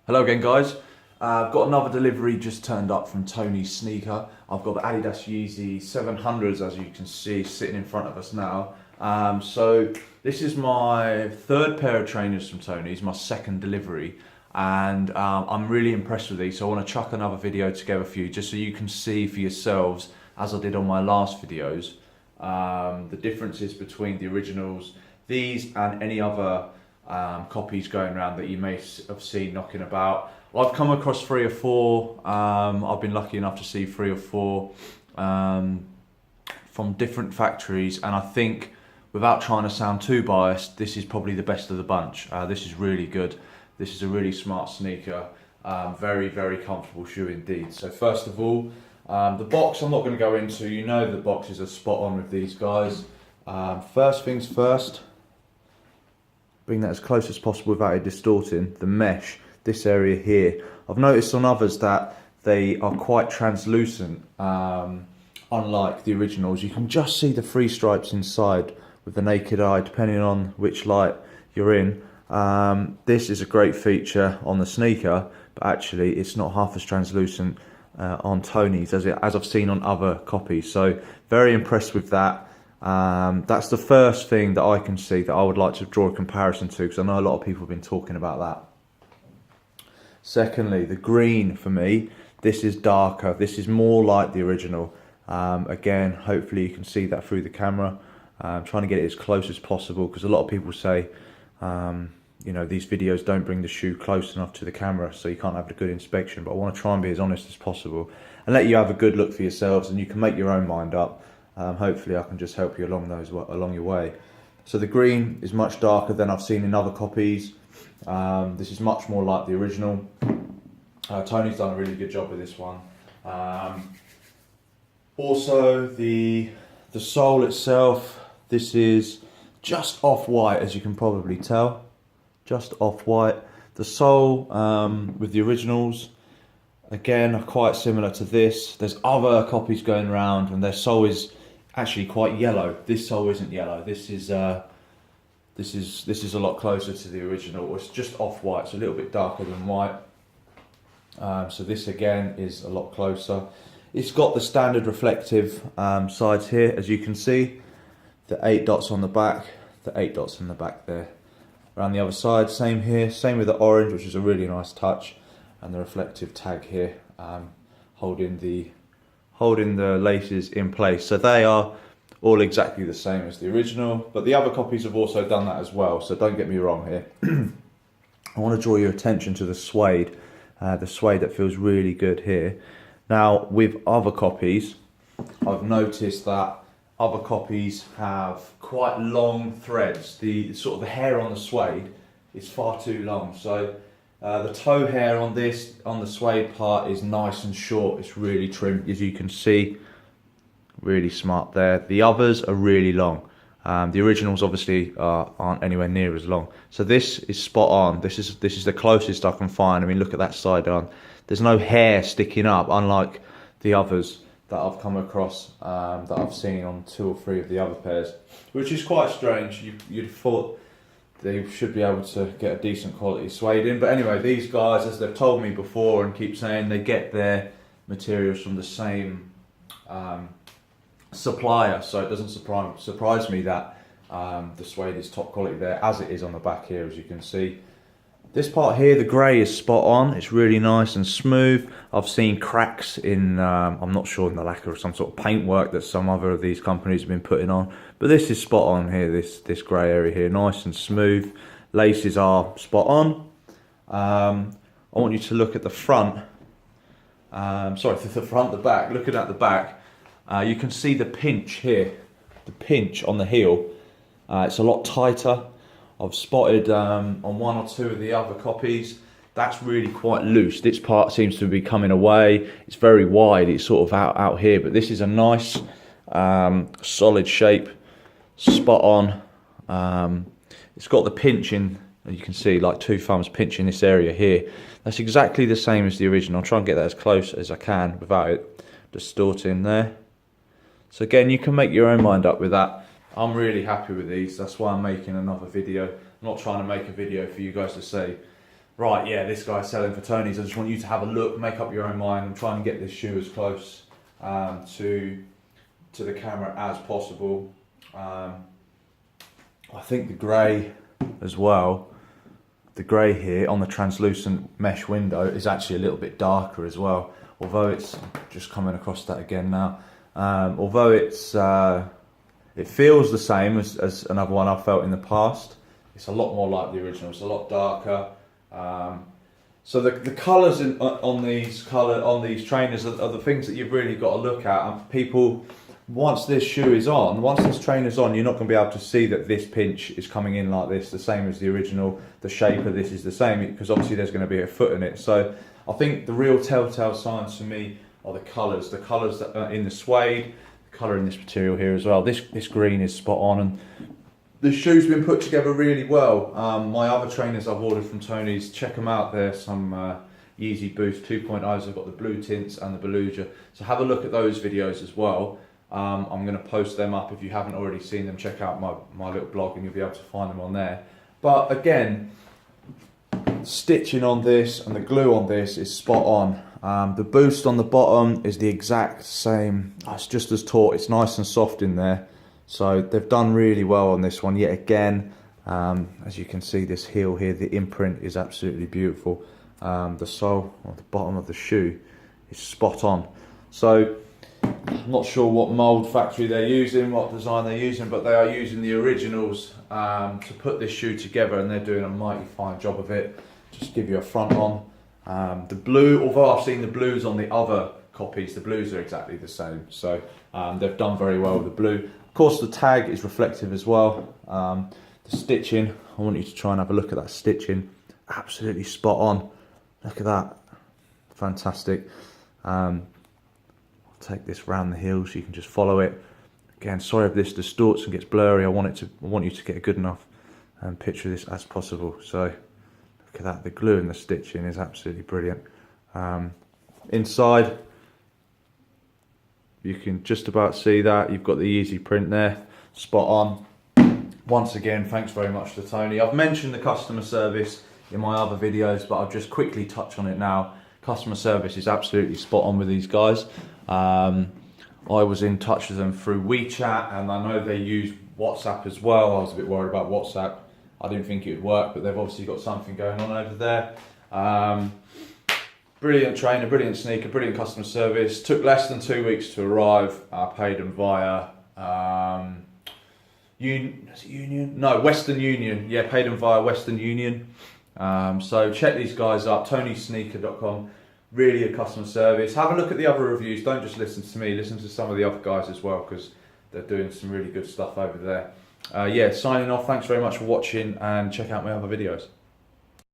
Hello again, guys. I've got another delivery just turned up from Tony's Sneaker. I've got the ADIDAS YEEZY 700s, as you can see, sitting in front of us now. So this is my third pair of trainers from Tony's, my second delivery, and I'm really impressed with these. So I want to chuck another video together for you, just so you can see for yourselves, as I did on my last videos, the differences between the originals, these and any other copies going around that you may have seen knocking about. I've come across 3 or 4. I've been lucky enough to see 3 or 4 from different factories, and I think, without trying to sound too biased, this is probably the best of the bunch. This is really good. This is a really smart sneaker. Very, very comfortable shoe indeed. So first of all, the box I'm not going to go into. You know the boxes are spot on with these guys. First things first, bring that as close as possible without it distorting. The mesh, this area here. I've noticed on others that they are quite translucent, unlike the originals. You can just see the 3 stripes inside with the naked eye, depending on which light you're in. This is a great feature on the sneaker, but actually it's not half as translucent on Tony's as I've seen on other copies. So very impressed with that. That's the first thing that I can see that I would like to draw a comparison to, because I know a lot of people have been talking about that. Secondly, the green for me, this is darker. This is more like the original. Again, hopefully you can see that through the camera. I'm trying to get it as close as possible, because a lot of people say, you know, these videos don't bring the shoe close enough to the camera, so you can't have a good inspection. But I want to try and be as honest as possible and let you have a good look for yourselves, and you can make your own mind up. Hopefully I can just help you along your way. So the green is much darker than I've seen in other copies. This is much more like the original. Tony's done a really good job with this one. Also the sole itself, this is just off-white, as you can probably tell. Just off-white. The sole with the originals, again, are quite similar to this. There's other copies going around and their sole is actually quite yellow. This sole isn't yellow. This is a lot closer to the original. It's just off-white, so a little bit darker than white. So this again is a lot closer. It's got the standard reflective sides here, as you can see. The 8 dots on the back, the 8 dots in the back there. Around the other side, same here, same with the orange, which is a really nice touch, and the reflective tag here, holding the laces in place. So they are all exactly the same as the original, but the other copies have also done that as well, so don't get me wrong here. I want to draw your attention to the suede that feels really good here. Now, with other copies, I've noticed that other copies have quite long threads. The sort of the hair on the suede is far too long. So the toe hair on the suede part is nice and short. It's really trim, as you can see. Really smart there. The others are really long. The originals obviously aren't anywhere near as long. So this is spot on. This is the closest I can find. I mean, look at that side on. There's no hair sticking up, unlike the others that I've come across, that I've seen on 2 or 3 of the other pairs, which is quite strange. You'd have thought they should be able to get a decent quality suede in. But anyway, these guys, as they've told me before and keep saying, they get their materials from the same supplier, so it doesn't surprise me that the suede is top quality there, as it is on the back here, as you can see. This part here, the grey, is spot on. It's really nice and smooth. I've seen cracks in, I'm not sure, in the lacquer or some sort of paintwork that some other of these companies have been putting on. But this is spot on here, this grey area here, nice and smooth. Laces are spot on. I want you to look at the front. The back. Looking at the back, you can see the pinch here, the pinch on the heel. It's a lot tighter. I've spotted on 1 or 2 of the other copies, that's really quite loose. This part seems to be coming away. It's very wide, it's sort of out here, but this is a nice solid shape, spot on. It's got the pinch in, you can see, like 2 thumbs pinch in this area here. That's exactly the same as the original. I'll try and get that as close as I can without it distorting there. So again, you can make your own mind up with that. I'm really happy with these. That's why I'm making another video. I'm not trying to make a video for you guys to say, right, yeah, this guy's selling for Tony's. I just want you to have a look, make up your own mind. I'm trying to get this shoe as close to the camera as possible. I think the grey as well, the grey here on the translucent mesh window is actually a little bit darker as well. Although it's just coming across that again now. Although it's it feels the same as another one I've felt in the past. It's a lot more like the original. It's a lot darker. So the colours on these trainers are the things that you've really got to look at. And people, once this shoe is on, once this trainer's on, you're not going to be able to see that this pinch is coming in like this, the same as the original. The shape of this is the same because obviously there's going to be a foot in it. So I think the real telltale signs for me are the colours that are in the suede, the colour in this material here as well. This green is spot on, and the shoe's been put together really well. My other trainers I've ordered from Tony's, check them out. There's some Yeezy Boost 2.0s. I've got the blue tints and the Beluga. So have a look at those videos as well. I'm going to post them up. If you haven't already seen them, check out my little blog and you'll be able to find them on there. But again, stitching on this and the glue on this is spot on. The boost on the bottom is the exact same. It's just as taut. It's nice and soft in there. So they've done really well on this one yet again. As you can see, this heel here, the imprint is absolutely beautiful. The sole or the bottom of the shoe is spot on. So I'm not sure what mould factory they're using, what design they're using, but they are using the originals to put this shoe together, and they're doing a mighty fine job of it. Just give you a front on. The blue, although I've seen the blues on the other copies, the blues are exactly the same. So they've done very well with the blue. Of course, the tag is reflective as well. The stitching, I want you to try and have a look at that stitching. Absolutely spot on. Look at that. Fantastic. I'll take this round the heel so you can just follow it. Again, sorry if this distorts and gets blurry. I want you to get a good enough picture of this as possible. So look at that. The glue and the stitching is absolutely brilliant. Inside, you can just about see that. You've got the Yeezy print there. Spot on. Once again, thanks very much to Tony. I've mentioned the customer service in my other videos, but I'll just quickly touch on it now. Customer service is absolutely spot on with these guys. I was in touch with them through WeChat, and I know they use WhatsApp as well. I was a bit worried about WhatsApp. I didn't think it would work, but they've obviously got something going on over there. Brilliant trainer, brilliant sneaker, brilliant customer service. Took less than 2 weeks to arrive. I paid them via Western Union. Yeah, paid them via Western Union. So check these guys up, tonysneaker.com. Really good customer service. Have a look at the other reviews. Don't just listen to me, listen to some of the other guys as well, because they're doing some really good stuff over there. Yeah, signing off. Thanks very much for watching, and check out my other videos.